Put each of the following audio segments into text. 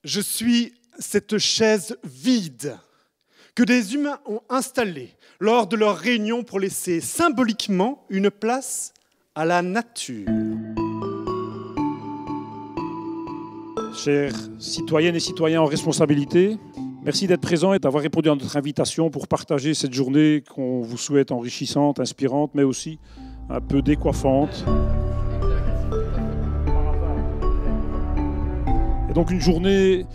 Je suis cette chaise vide que des humains ont installée lors de leur réunion pour laisser symboliquement une place à la nature. Chers citoyennes et citoyens en responsabilité, merci d'être présents et d'avoir répondu à notre invitation pour partager cette journée qu'on vous souhaite enrichissante, inspirante, mais aussi un peu décoiffante. Et donc une journée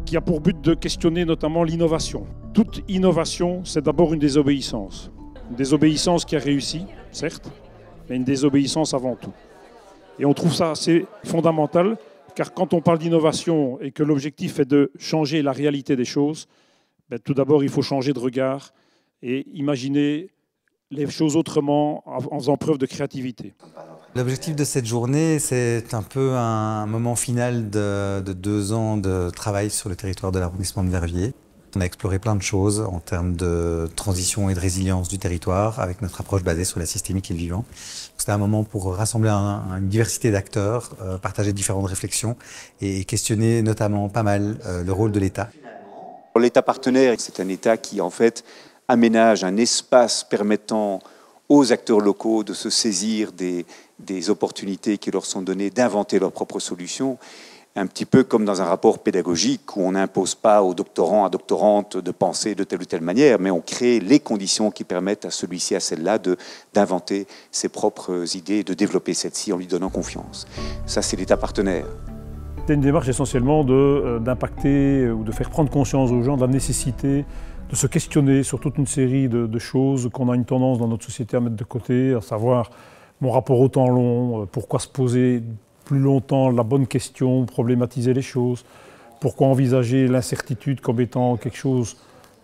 qui a pour but de questionner notamment l'innovation. Toute innovation, c'est d'abord une désobéissance. Une désobéissance qui a réussi, certes, mais une désobéissance avant tout. Et on trouve ça assez fondamental, car quand on parle d'innovation et que l'objectif est de changer la réalité des choses, tout d'abord il faut changer de regard et imaginer les choses autrement en faisant preuve de créativité. L'objectif de cette journée, c'est un peu un moment final de 2 ans de travail sur le territoire de l'arrondissement de Verviers. On a exploré plein de choses en termes de transition et de résilience du territoire avec notre approche basée sur la systémique et le vivant. C'était un moment pour rassembler une diversité d'acteurs, partager différentes réflexions et questionner notamment pas mal le rôle de l'État. L'État partenaire, c'est un État qui en fait aménage un espace permettant aux acteurs locaux de se saisir des opportunités qui leur sont données, d'inventer leurs propres solutions. Un petit peu comme dans un rapport pédagogique où on n'impose pas aux doctorants, à doctorantes de penser de telle ou telle manière, mais on crée les conditions qui permettent à celui-ci, à celle-là, d'inventer ses propres idées et de développer celle-ci en lui donnant confiance. Ça, c'est l'État partenaire. C'est une démarche essentiellement d'impacter ou de faire prendre conscience aux gens de la nécessité de se questionner sur toute une série de choses qu'on a une tendance dans notre société à mettre de côté, à savoir mon rapport au temps long, pourquoi se poser plus longtemps la bonne question, problématiser les choses, pourquoi envisager l'incertitude comme étant quelque chose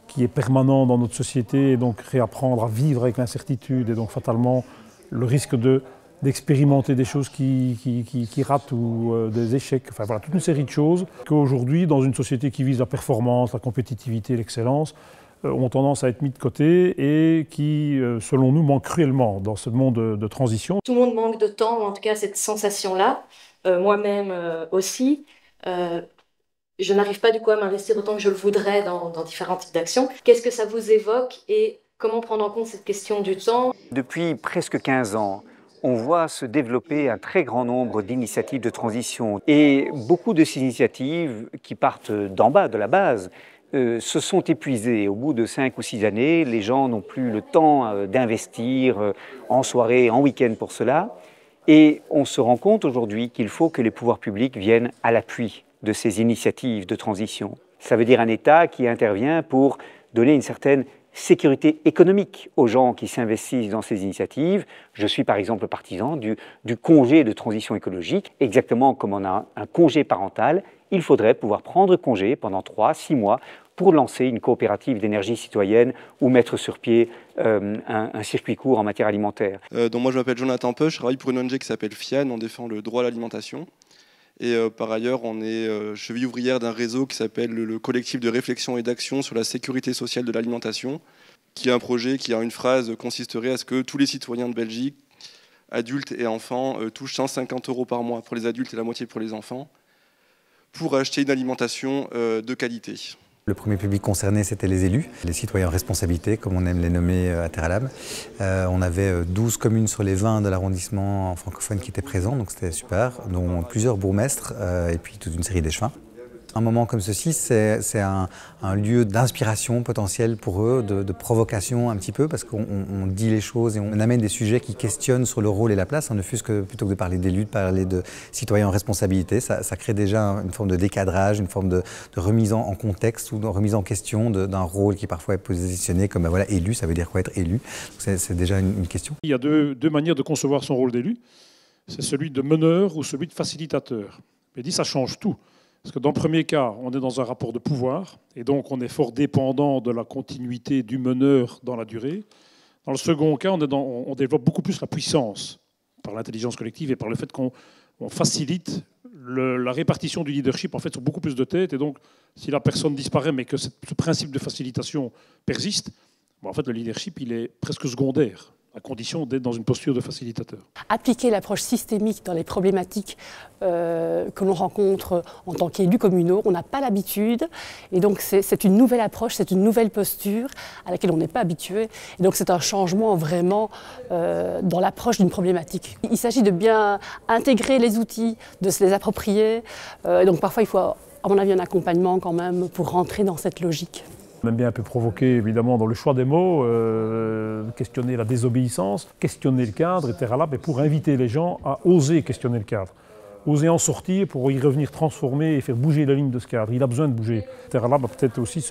qui est permanent dans notre société et donc réapprendre à vivre avec l'incertitude et donc fatalement le risque d'expérimenter des choses qui ratent ou des échecs, enfin voilà, toute une série de choses qu'aujourd'hui, dans une société qui vise la performance, la compétitivité, l'excellence, ont tendance à être mis de côté et qui, selon nous, manquent cruellement dans ce monde de transition. Tout le monde manque de temps, ou en tout cas cette sensation-là, moi-même aussi. Je n'arrive pas du coup à m'investir autant que je le voudrais dans différents types d'actions. Qu'est-ce que ça vous évoque et comment prendre en compte cette question du temps? Depuis presque 15 ans, on voit se développer un très grand nombre d'initiatives de transition. Et beaucoup de ces initiatives qui partent d'en bas, de la base, se sont épuisées. Au bout de 5 ou 6 années, les gens n'ont plus le temps d'investir en soirée, en week-end pour cela. Et on se rend compte aujourd'hui qu'il faut que les pouvoirs publics viennent à l'appui de ces initiatives de transition. Ça veut dire un État qui intervient pour donner une certaine sécurité économique aux gens qui s'investissent dans ces initiatives. Je suis par exemple partisan du congé de transition écologique. Exactement comme on a un congé parental, il faudrait pouvoir prendre congé pendant 3-6 mois pour lancer une coopérative d'énergie citoyenne ou mettre sur pied un circuit court en matière alimentaire. Donc moi je m'appelle Jonathan Peuch, je travaille pour une ONG qui s'appelle FIAN, on défend le droit à l'alimentation. Et par ailleurs, on est cheville ouvrière d'un réseau qui s'appelle le collectif de réflexion et d'action sur la sécurité sociale de l'alimentation, qui est un projet qui, en une phrase, consisterait à ce que tous les citoyens de Belgique, adultes et enfants, touchent 150 € par mois pour les adultes et la moitié pour les enfants, pour acheter une alimentation de qualité. Le premier public concerné, c'était les élus, les citoyens en responsabilité, comme on aime les nommer à Terre-à-l'Âme. On avait 12 communes sur les 20 de l'arrondissement francophone qui étaient présents, donc c'était super, dont plusieurs bourgmestres et puis toute une série d'échevins. Un moment comme ceci, c'est un lieu d'inspiration potentielle pour eux, de provocation un petit peu, parce qu'on dit les choses et on amène des sujets qui questionnent sur le rôle et la place, ne fût-ce que plutôt que de parler d'élus, de parler de citoyens en responsabilité. Ça crée déjà une forme de décadrage, une forme de remise en contexte ou de remise en question d'un rôle qui parfois est positionné comme voilà, élu, ça veut dire quoi être élu. C'est déjà une question. Il y a deux manières de concevoir son rôle d'élu. C'est celui de meneur ou celui de facilitateur. Et dit ça change tout. Parce que dans le premier cas, on est dans un rapport de pouvoir, et donc on est fort dépendant de la continuité du meneur dans la durée. Dans le second cas, on développe beaucoup plus la puissance par l'intelligence collective et par le fait qu'on facilite la répartition du leadership en fait, sur beaucoup plus de têtes. Et donc, si la personne disparaît, mais que ce principe de facilitation persiste, en fait, le leadership, il est presque secondaire. à condition d'être dans une posture de facilitateur. Appliquer l'approche systémique dans les problématiques que l'on rencontre en tant qu'élus communaux, on n'a pas l'habitude, et donc c'est une nouvelle approche, c'est une nouvelle posture à laquelle on n'est pas habitué, et donc c'est un changement vraiment dans l'approche d'une problématique. Il s'agit de bien intégrer les outils, de se les approprier, et donc parfois il faut, à mon avis, un accompagnement quand même pour rentrer dans cette logique. On aime bien un peu provoquer, évidemment, dans le choix des mots, questionner la désobéissance, questionner le cadre, etc. Et pour inviter les gens à oser questionner le cadre, oser en sortir pour y revenir transformer et faire bouger la ligne de ce cadre. Il a besoin de bouger. Terralab a peut-être aussi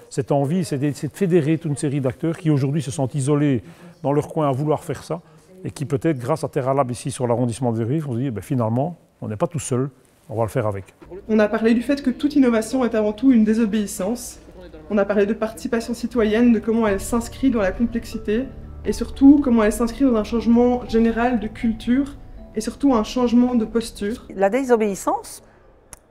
cette envie, c'est de fédérer toute une série d'acteurs qui aujourd'hui se sentent isolés dans leur coin à vouloir faire ça, et qui peut-être, grâce à Terralab ici sur l'arrondissement de Villerupt, on se dit finalement, on n'est pas tout seul, on va le faire avec. On a parlé du fait que toute innovation est avant tout une désobéissance. On a parlé de participation citoyenne, de comment elle s'inscrit dans la complexité et surtout comment elle s'inscrit dans un changement général de culture et surtout un changement de posture. La désobéissance,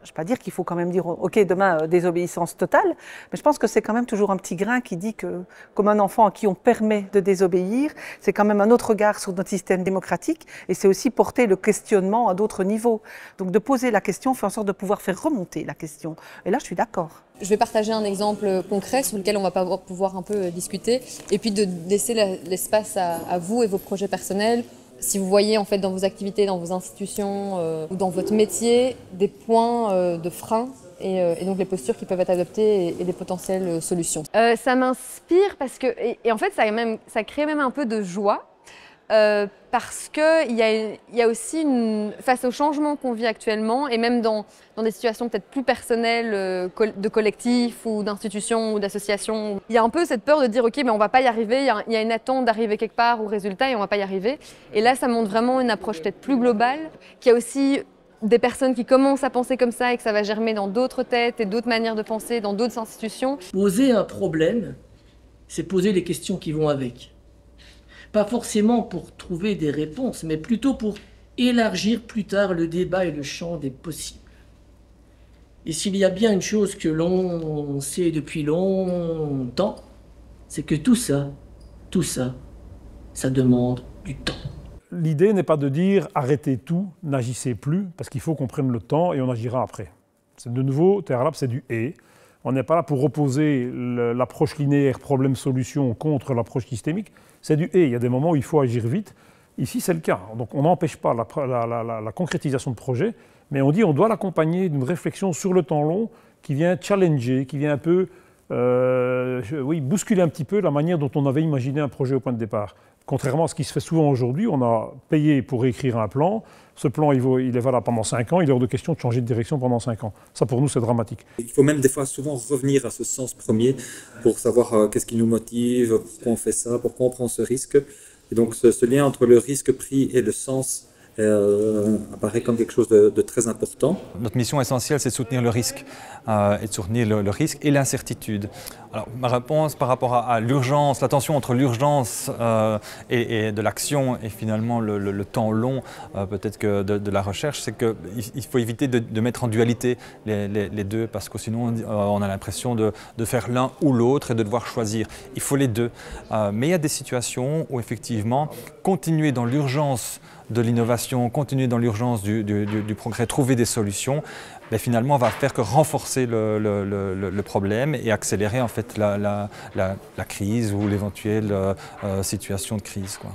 je ne vais pas dire qu'il faut quand même dire ok demain désobéissance totale, mais je pense que c'est quand même toujours un petit grain qui dit que comme un enfant à qui on permet de désobéir, c'est quand même un autre regard sur notre système démocratique et c'est aussi porter le questionnement à d'autres niveaux. Donc de poser la question fait en sorte de pouvoir faire remonter la question. Et là je suis d'accord. Je vais partager un exemple concret sur lequel on va pouvoir un peu discuter et puis de laisser l'espace à vous et vos projets personnels. Si vous voyez en fait dans vos activités, dans vos institutions ou dans votre métier des points de frein et donc les postures qui peuvent être adoptées et les potentielles solutions. Ça m'inspire parce que, et en fait ça crée même un peu de joie. Parce qu'il y a aussi, face au changement qu'on vit actuellement, et même dans des situations peut-être plus personnelles, de collectifs ou d'institutions ou d'associations, il y a un peu cette peur de dire ok, mais on ne va pas y arriver, il y a une attente d'arriver quelque part au résultat et on ne va pas y arriver. Et là, ça montre vraiment une approche peut-être plus globale, qu'il y a aussi des personnes qui commencent à penser comme ça et que ça va germer dans d'autres têtes et d'autres manières de penser, dans d'autres institutions. Poser un problème, c'est poser les questions qui vont avec. Pas forcément pour trouver des réponses, mais plutôt pour élargir plus tard le débat et le champ des possibles. Et s'il y a bien une chose que l'on sait depuis longtemps, c'est que tout ça, ça demande du temps. L'idée n'est pas de dire arrêtez tout, n'agissez plus, parce qu'il faut qu'on prenne le temps et on agira après. C'est de nouveau, Terralab, c'est du « et ». On n'est pas là pour opposer l'approche linéaire problème-solution contre l'approche systémique. C'est du « et ». Il y a des moments où il faut agir vite. Ici, c'est le cas. Donc on n'empêche pas la concrétisation de projet, mais on dit on doit l'accompagner d'une réflexion sur le temps long qui vient challenger, qui vient un peu bousculer un petit peu la manière dont on avait imaginé un projet au point de départ. Contrairement à ce qui se fait souvent aujourd'hui, on a payé pour écrire un plan. Ce plan, il est valable pendant 5 ans. Il est hors de question de changer de direction pendant 5 ans. Ça, pour nous, c'est dramatique. Il faut même des fois souvent revenir à ce sens premier pour savoir qu'est-ce qui nous motive, pourquoi on fait ça, pourquoi on prend ce risque. Et donc, ce lien entre le risque pris et le sens apparaît comme quelque chose de très important. Notre mission essentielle, c'est de soutenir le risque, et de soutenir le risque et l'incertitude. Alors, ma réponse par rapport à l'urgence, la tension entre l'urgence et de l'action et finalement le temps long, peut-être que de la recherche, c'est qu'il faut éviter de mettre en dualité les deux, parce que sinon on a l'impression de faire l'un ou l'autre et de devoir choisir. Il faut les deux. Mais il y a des situations où effectivement, continuer dans l'urgence de l'innovation, continuer dans l'urgence du progrès, trouver des solutions, mais finalement va faire que renforcer le problème et accélérer en fait la crise ou l'éventuelle situation de crise, quoi.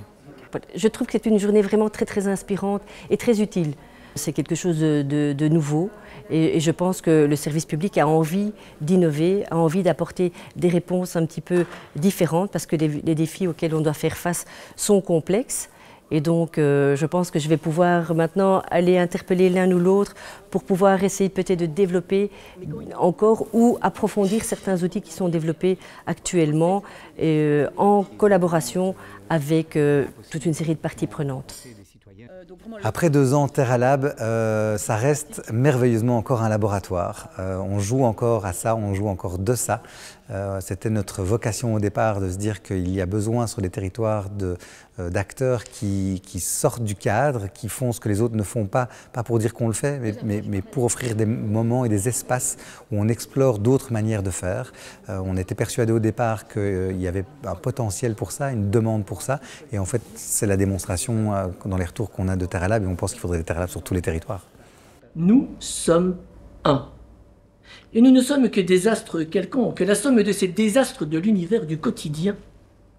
Je trouve que c'est une journée vraiment très très inspirante et très utile. C'est quelque chose de nouveau et je pense que le service public a envie d'innover, a envie d'apporter des réponses un petit peu différentes parce que les défis auxquels on doit faire face sont complexes. Et donc, je pense que je vais pouvoir maintenant aller interpeller l'un ou l'autre pour pouvoir essayer peut-être de développer encore ou approfondir certains outils qui sont développés actuellement en collaboration avec toute une série de parties prenantes. Après 2 ans, Terralab, ça reste merveilleusement encore un laboratoire. On joue encore à ça, on joue encore de ça. C'était notre vocation au départ de se dire qu'il y a besoin sur les territoires d'acteurs qui sortent du cadre, qui font ce que les autres ne font pas pour dire qu'on le fait, mais pour offrir des moments et des espaces où on explore d'autres manières de faire. On était persuadé au départ qu'il y avait un potentiel pour ça, une demande pour ça, et en fait c'est la démonstration dans les retours qu'on a de Terra Lab, et on pense qu'il faudrait des Terra Lab sur tous les territoires. Nous sommes un. Et nous ne sommes que des astres quelconques, la somme de ces désastres de l'univers du quotidien.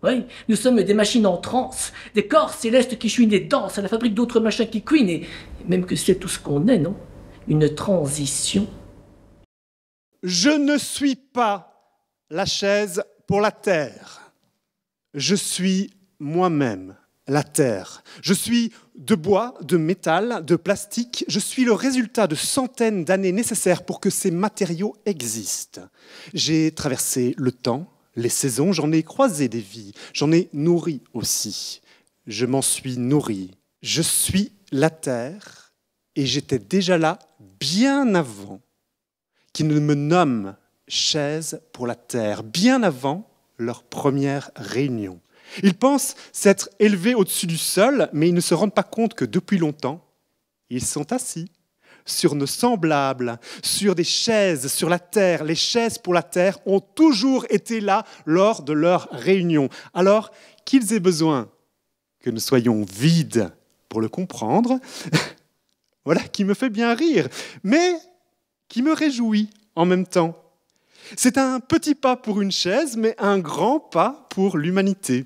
Oui, nous sommes des machines en transe, des corps célestes qui chouinent et dansent à la fabrique d'autres machins qui couinent, et même que c'est tout ce qu'on est, non? Une transition. Je ne suis pas la chaise pour la terre. Je suis moi-même la terre. Je suis de bois, de métal, de plastique. Je suis le résultat de centaines d'années nécessaires pour que ces matériaux existent. J'ai traversé le temps, les saisons, j'en ai croisé des vies, j'en ai nourri aussi. Je m'en suis nourri. Je suis la terre et j'étais déjà là bien avant qu'ils ne me nomment chaise pour la terre, bien avant leur première réunion. Ils pensent s'être élevés au-dessus du sol, mais ils ne se rendent pas compte que depuis longtemps, ils sont assis sur nos semblables, sur des chaises, sur la terre. Les chaises pour la terre ont toujours été là lors de leur réunion. Alors qu'ils aient besoin que nous soyons vides pour le comprendre, voilà qui me fait bien rire, mais qui me réjouit en même temps. C'est un petit pas pour une chaise, mais un grand pas pour l'humanité.